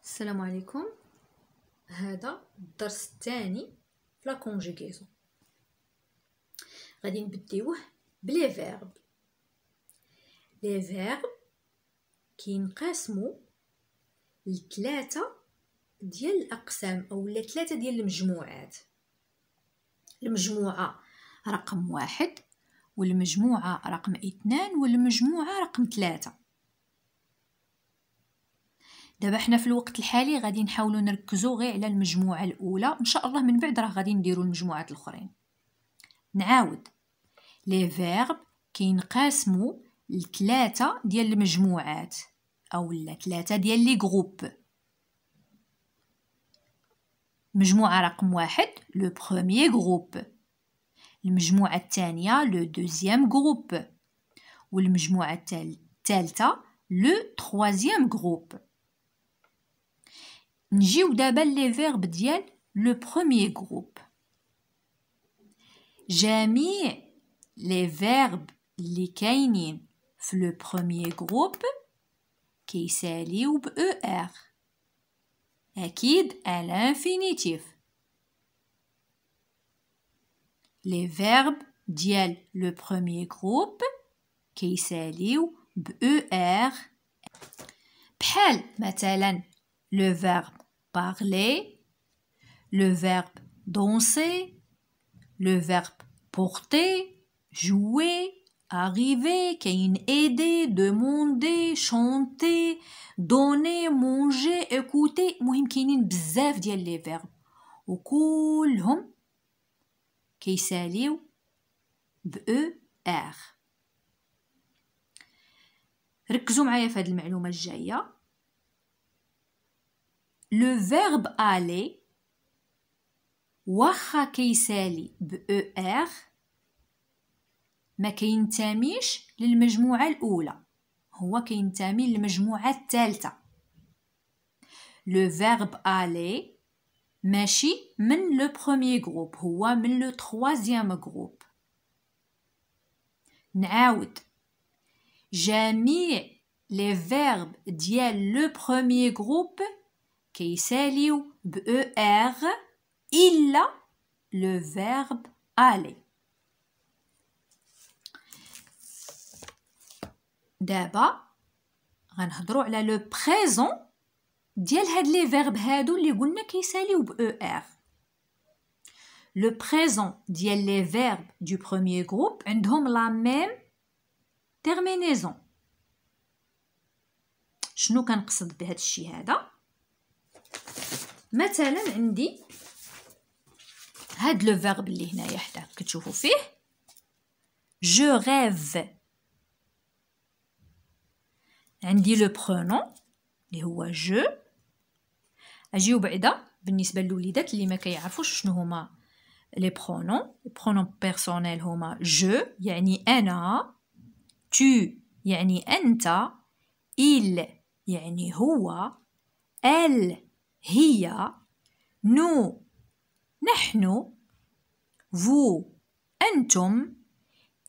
السلام عليكم. هذا الدرس الثاني في لا كونجيغيزون. غادي نبديوه بلي فيرب. لي فيرب كينقسموا لثلاثه ديال الاقسام اولا ثلاثه ديال المجموعات. المجموعه رقم 1 والمجموعه رقم 2 والمجموعه رقم 3. دابا حنا في الوقت الحالي غادي نحاولوا نركزوا غير على المجموعه الاولى، ان شاء الله من بعد راه غادي نديروا المجموعات الاخرين. نعاود، لي فيرب كينقسموا لثلاثه ديال المجموعات اولا ثلاثه ديال لي جروب. المجموعه رقم 1 لو بروميير جروب، المجموعه الثانيه لو دوزيام جروب، والمجموعه الثالثه لو تروازيام جروب. نجيو دابا لي فيرب ديال لو بروميير جروب. جميع لي فيرب اللي كاينين في لو بروميير جروب كيساليو ب ار، اكيد الانفينيتيف. لي فيرب ديال لو بروميير جروب كيساليو ب ار، بحال مثلا لو فيرب parler, le verbe danser, le verbe porter, jouer, arriver, كاين aider, demander, chanter, donner, manger, écouter. مهم كاينين بزاف ديال لي فيرب وكلهم كيساليو ب ار. ركزوا معايا في هذه المعلومه الجايه. لو فيرب aller واخا كيسالي ب ار ما كينتميش للمجموعه الاولى، هو كينتمي للمجموعه الثالثه. لو فيرب aller ماشي من لو بروميير جروب، هو من لو تروازيام جروب. نعاود، جميع لي فيرب ديال لو بروميير جروب كيساليو ب ار إلا لو فيرب aller. دابا غنهضروا على لو بريزون ديال هاد لي فيرب هادو اللي قلنا كيساليو ب ار. لو بريزون ديال لي فيرب دو بروميير جروب عندهم لا ميم تيرمينيزون. شنو كنقصد بهذا الشيء هذا؟ مثلا عندي هاد لو فيرب اللي هنايا حدا كتشوفوا فيه جو ريف، عندي لو برونون اللي هو جو. اجيو بعدا بالنسبه للوليدات اللي ما كيعرفوش شنو هما لي برونون. لي برونون بيرسونيل هما جو يعني انا، tu يعني انت، il يعني هو، elle هي، nous نحن، vous أنتم،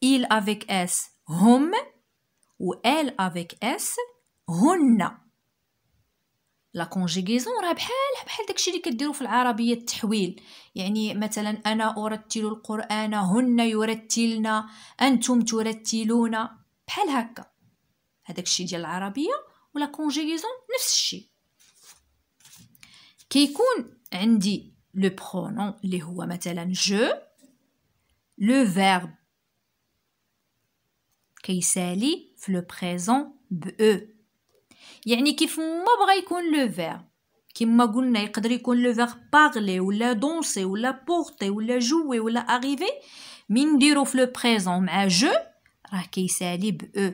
il avec s هم، و elle avec s هن. لا كونجيغيزون راه بحال داكشي اللي كديروا في العربيه التحويل. يعني مثلا انا ارتل القران، هن يرتلن، انتم ترتلون، بحال هكا. هذاك الشيء ديال العربيه. ولا كونجيغيزون نفس الشيء. كيكون عندي لو برونون اللي هو مثلا جو، لو فيرب كيسالي في لو بريزون ب او. يعني كيف ما بغى يكون لو فيرب، كما قلنا يقدر يكون لو فيرب بارلي ولا دونسي ولا بورتي ولا جوي ولا اريفي، من نديرو في لو بريزون مع جو راه كيسالي ب او.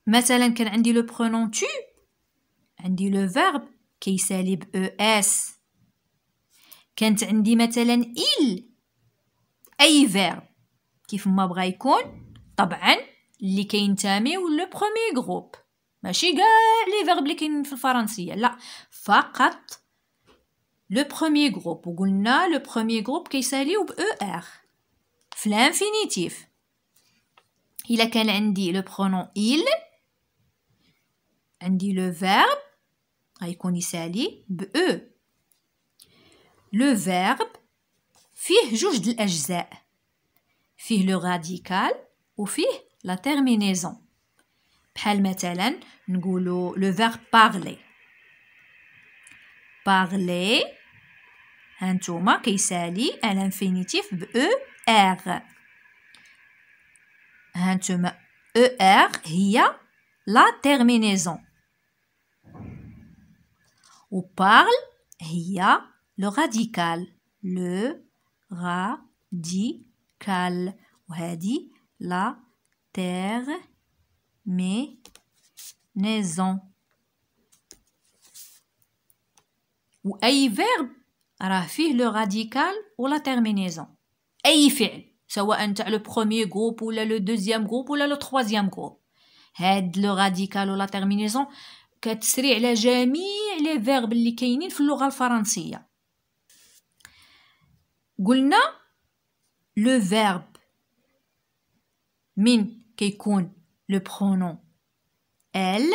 مثلا كان عندي لو برونون tu، عندي لو فيرب كيسالي ب او اس. كانت عندي مثلا il، اي فيرب كيف ما بغى يكون طبعا اللي كينتميو لو بروميير جروب، ماشي كاع لي فيرب اللي كاينين في الفرنسيه، لا، فقط لو بروميير جروب. وقلنا لو بروميير جروب كيساليو ب او ار في الانفينيتيف. الا كان عندي لو برونون il عندي لو فيرب غيكون يسالي ب او. لو فيرب فيه جوج د الأجزاء، فيه لو راديكال وفيه لا تيرمينيزون. بحال مثلا نقولو لو فيرب بارلي. بارلي هانتوما كيسالي الانفينيتيف ب او ار. هانتوما او ار هي لا تيرمينيزون، و بارل هي لو راديكال. لو راديكال، وهذه لا تيرمينيزون. و أي فيرب راه فيه لو راديكال ولا تيرمينيزون. أي فعل سواء تاع لو بروميير جروب ولا لو دوزيام جروب ولا لو تخوازيام جروب، هاد لو راديكال ولا تيرمينيزون كتسري على جميع لي فيرب اللي كاينين في اللغة الفرنسية. قلنا لو فيرب من كيكون لو برونون ال،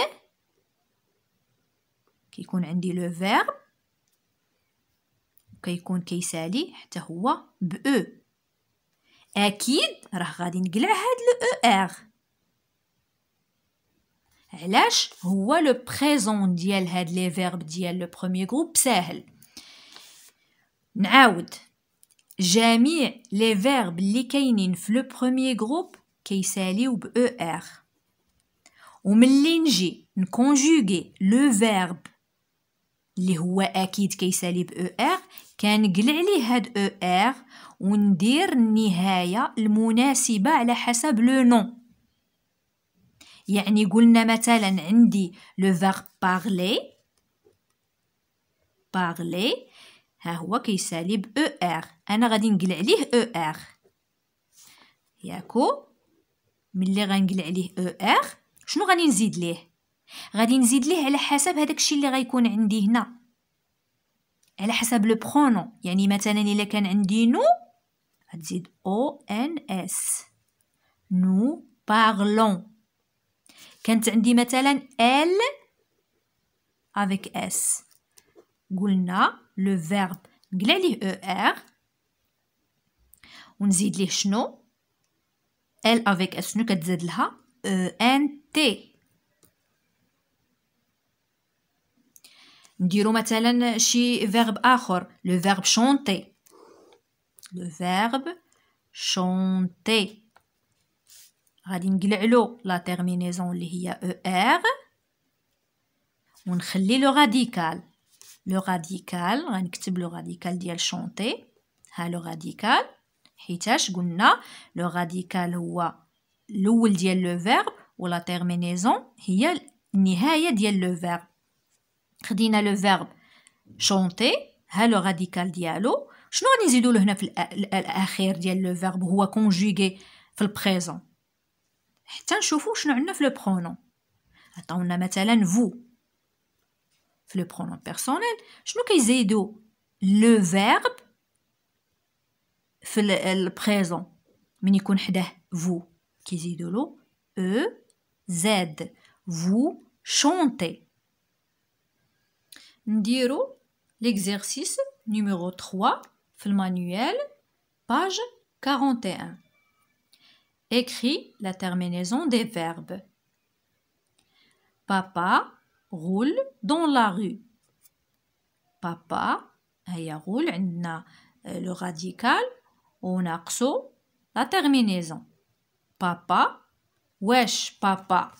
كيكون عندي لو فيرب كيكون كيسالي حتى هو ب او. اكيد راه غادي نقلع هاد لو او ار. علاش؟ هو لو بريزون ديال هاد لي فيرب ديال لو بروميير جروب ساهل. نعاود، جميع لي فيرب اللي كاينين في لو بروميير جروب كيساليو ب او ار. وملي نجي نكونجوغي لو فيرب اللي هو اكيد كيسالي ب او ار، كنقلع ليه هاد او ار وندير النهايه المناسبه على حسب لو نون. يعني قلنا مثلا عندي لو فيرب بارلي. بارلي ها هو كيسالي ب او ار، انا غادي نقلع ليه او ار ياكو. ملي غنقلع ليه او ار شنو غادي نزيد ليه؟ غادي نزيد ليه على حسب هذاك الشيء اللي غيكون عندي هنا، على حسب لو برونون. يعني مثلا الا كان عندي نو غتزيد او ان اس، نو بارلون. كانت عندي مثلا ال افيك اس، قلنا لو فيرب نقلع ليه او ار ونزيد ليه شنو؟ ال افيك اس شنو كتزاد لها؟ او ان تي. نديرو مثلا شي فيرب اخر، لو فيرب شونتي. لو فيرب شونتي غادي نقلعلو لا تيرمينيزون اللي هي او ار ونخلي لو راديكال. لو راديكال غنكتب لو راديكال ديال شونتي. ها لو راديكال، حيتاش قلنا لو راديكال هو الاول ديال لو فيرب ولا تيرمينيزون هي النهايه ديال لو فيرب. خدينا لو فيرب شونتي، ها لو راديكال ديالو. شنو غادي نزيدو له هنا في الاخير ديال لو فيرب هو كونجوغي في البريزون، حتى نشوفو شنو عندنا في لو برونون. عطاونا مثلا فو في لو برونون بيرسونيل، شنو كيزيدو لو فيرب في البريزون من يكون حداه فو؟ كيزيدو له او زاد. فو شونتي. نديرو l'exercice numéro 3 في المانيوال page 41. Écris la terminaison des verbes. Papa roule dans la rue. Papa هيا roule عندنا le radical وناقصو la terminaison. Papa واش بابا؟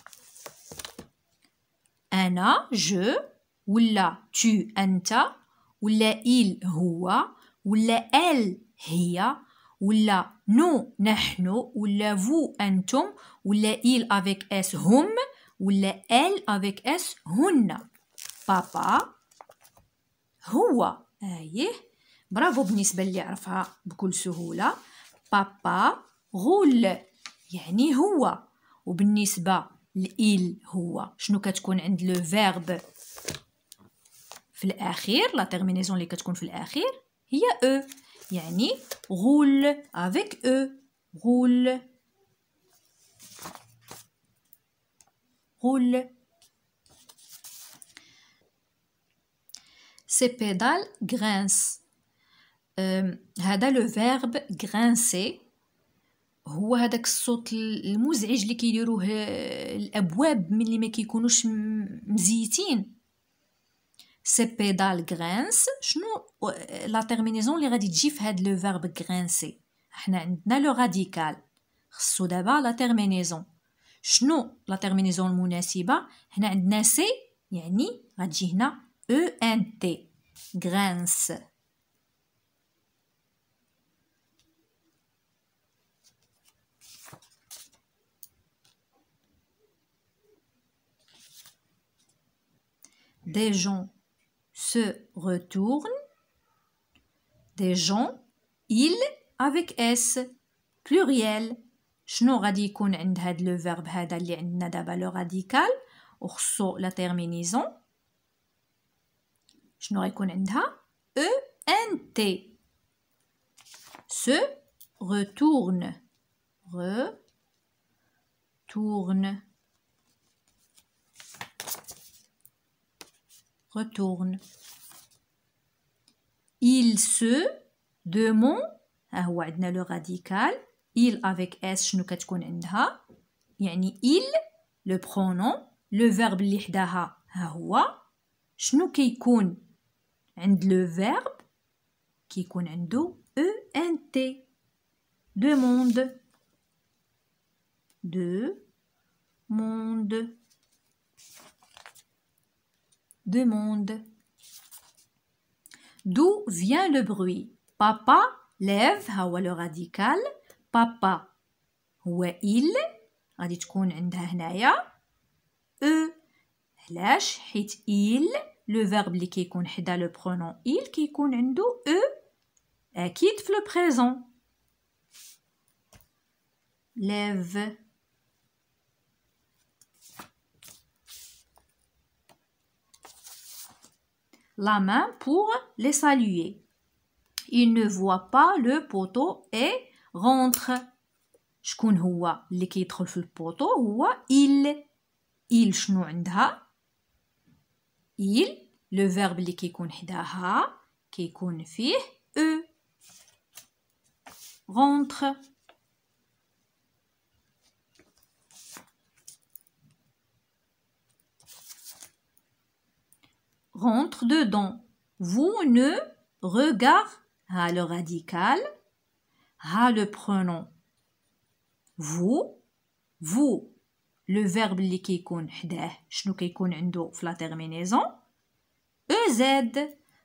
أنا je ولا tu أنت ولا il هو ولا elle هي ولا nous نحن ولا vous أنتم ولا il avec s هم ولا elle avec s هن. بابا هو. ايه برافو بالنسبة اللي عرفها بكل سهولة. بابا غول يعني هو. وبالنسبة لإل هو شنو كتكون عند لو فيرب في الأخير؟ لا تيرمينيزون اللي كتكون في الأخير هي او، يعني غول افيك او. غول غول. Ces pédales grincent. هذا le verbe grincer هو هذاك الصوت المزعج اللي كيديروه الابواب ملي ما كيكونوش مزيتين. Ces pédales grincent. شنو لا تيرمينيزون اللي غادي تجي في هذا لو فيرب غرانسي؟ حنا عندنا لو راديكال، خصو دابا لا تيرمينيزون. شنو لا تيرمينيزون المناسبه؟ هنا عندنا سي، يعني غتجي هنا او ان تي، غرانس. Des gens se retournent. Des gens, ils avec S pluriel. شنو غادي يكون عند هاد لو فيرب هذا اللي عندنا دابا لو راديكال وخصو لا تيرمينيزون؟ شنو غيكون عندها؟ او ان تي. se retourne. retourne. retourne. Il se demande. ها هو عندنا لو راديكال. il avec s شنو كتكون عندها؟ يعني il لو برونون، لو فيرب اللي حداها ها هو. شنو كيكون عند لو فيرب؟ كيكون عنده او ان تي. demande. demande. demande. D'où vient le bruit? Papa lève. ها هو لو راديكال. بابا هو il، غادي تكون عندها هنايا او. علاش؟ حيت il لو فيرب اللي كيكون حدا لو برونون il كيكون عنده او اكيد في لو بريزون. lève. la main pour les saluer. Il ne voit pas le poteau et rentre. شكون هو اللي كيدخل في البوطو؟ هو il. شنو عندها؟ il لو فيرب اللي كيكون حداها كيكون فيه او. rentre. rentre dedans. Vous ne regardez. ها le radical. ها le pronom. vous le verbe اللي كيكون حداه شنو كيكون عنده في لا تيرمينيزون؟ ez.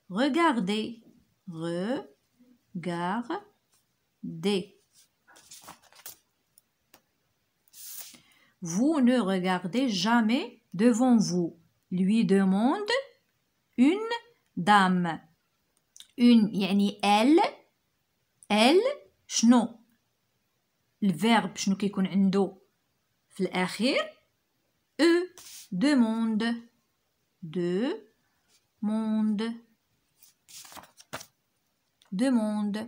regardez. regardez. Vous ne regardez jamais devant vous, lui demande une dame. une يعني elle شنو الفيرب شنو كيكون عنده في الاخير؟ او. demande. demande.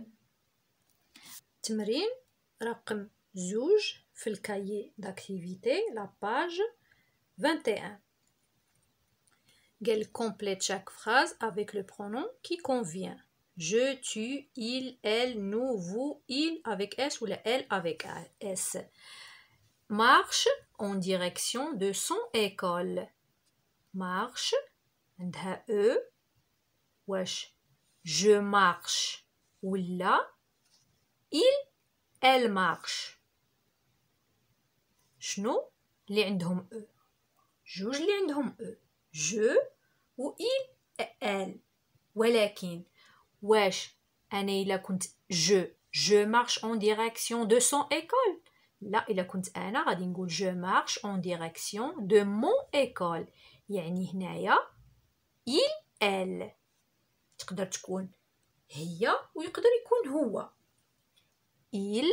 تمرين رقم 2 في الكايي d'activité la page 21. قال complète chaque phrase avec le pronom qui convient. Je, tu, il, elle, nous, vous, il avec S ou elle avec S. Marche en direction de son école. Marche. عندها E. واش je marche ولا il, elle marche؟ شنو اللي عندهم E؟ جوج اللي عندهم E. je و il elle. ولكن واش انا الا كنت je marche en direction de son école؟ لا، الا كنت انا غادي نقول je marche en direction de mon école. يعني هنايا il elle تقدر تكون هي ويقدر يكون هو. il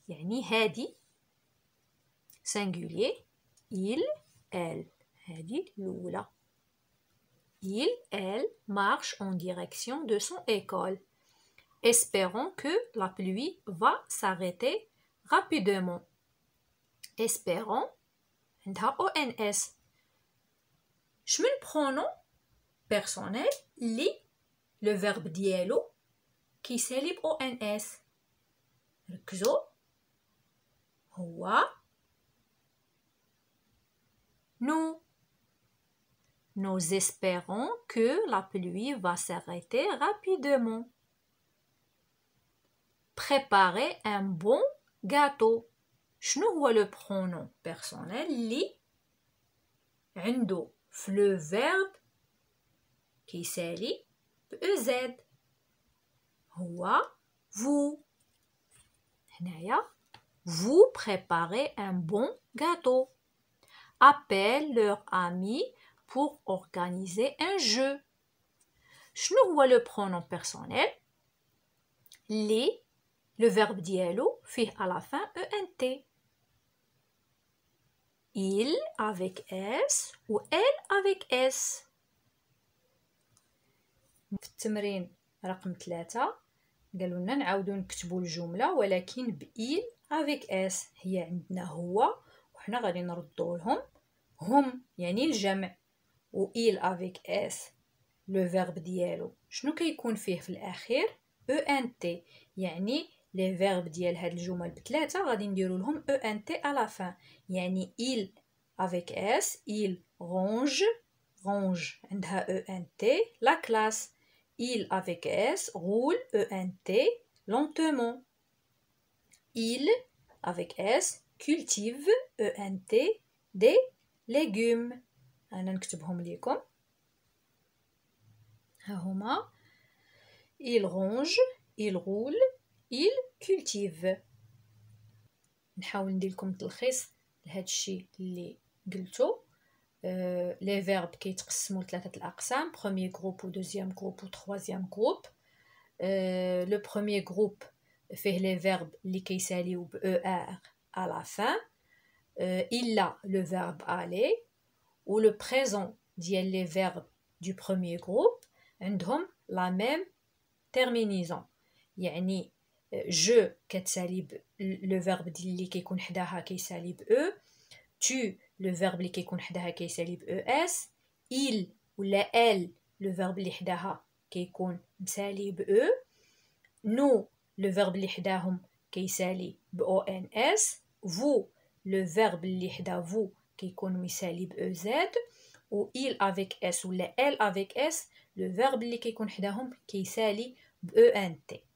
يعني هادي singulier، il elle هادي الاولى. il, elle marche en direction de son école. Espérons que la pluie va s'arrêter rapidement. Espérons عندها ONS. شمن pronom personnel اللي لو فيرب ديالو كيسالي ب او ان اس. ركزوا، هو nous. Nous espérons que la pluie va s'arrêter rapidement. Préparer un bon gâteau. شنو هو لو برونون بيرسونيل اللي عنده في لو فيرب كيسالي ب او زد؟ هو vous. هنايا vous préparez un bon gâteau. Appelle leur ami pour organiser un jeu. شنو هو لو برونون بيرسونيل اللي لو فيرب ديالو فيه à la fin ENT؟ Il avec S ou elle avec S. في التمرين رقم 3 قالوا لنا نعاودو نكتبوا الجملة ولكن ب il avec S. هي عندنا هو وحنا غادي نردو لهم هم، يعني الجمع، و il avec S لو فيرب ديالو شنو كيكون فيه في الأخير؟ ENT، يعني لي فيرب ديال هاد الجمل بثلاثة غادي نديرو لهم ENT à la fin. يعني il avec S il range عندها ENT la classe. Il avec S roule ENT lentement. Il avec S cultive ENT des légumes. أنا نكتبهم ليكم ها هما. Il range il roule il cultive. نحاول ندير لكم تلخيص لهذا الشيء اللي قلته. لي فيرب كيتقسموا لثلاثه الاقسام: بروميير جروب و دوزيام جروب و تروازيام جروب. لو بروميير جروب فيه لي فيرب اللي كيساليو ب او ار à la fin. الا لو فيرب aller و لو بريزون ديال لي فيرب du premier groupe عندهم la même terminaison. يعني جو كتسالي ب لو فيرب اللي كيكون حداها كيسالي ب او. tu لو فيرب اللي كيكون حداها كيسالي ب او اس. il ولا elle لو فيرب اللي حداها كيكون مسالي ب او. nous لو فيرب اللي حداهم كيسالي ب او ان اس. vous لو فيرب اللي حدا vous كيكون مسالي ب او زد. و il avec s ولا elle avec s لو فيرب اللي كيكون حداهم كيسالي ب او ان تي.